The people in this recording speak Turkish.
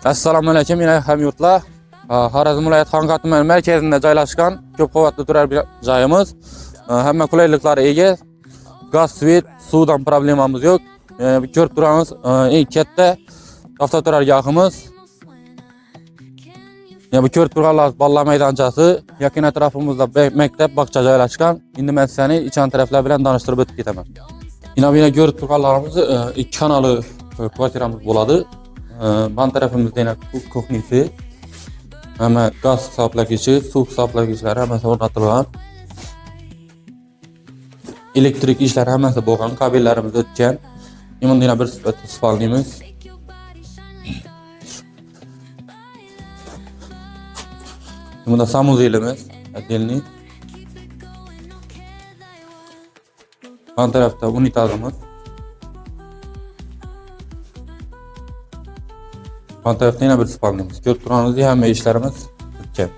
Assalomu alaykum, yine hamyurtlar. Xorazm viloyati Xonqat tumani markazida joylashgan ko'p qavatli turar bir joyimiz. Hamma qulayliklari ega. Gaz, svet, suvdan problemamiz yo'q. Ko'rib turamiz, eng katta avtoturargohimiz. Bu ko'rib turganlar bolalar maydonchasi, yaqin atrofimizda maktab, bog'cha joylashgan. Endi men sizlarni ichan taraflar bilan tanishtirib o'tib ketaman. Yine ko'rib turganlarimiz ikki xonali kvartiramiz bo'ladi. Ban tarafimizda yana kuxnisi, hamma gaz hisoblagichi, suv hisoblagichlari hammasi o'rnatilgan. Elektrik ishlari hammasi bo'lgan, kabellarimiz o'tgan. Bunda yana bir spalnimiz. Bunda samuzelimiz, отдельный. Ban tarafta unitazimiz. Ban tarafta yana bir spalnimiz. Ko'rib turganingizdek hamma ishlarimiz bitgan.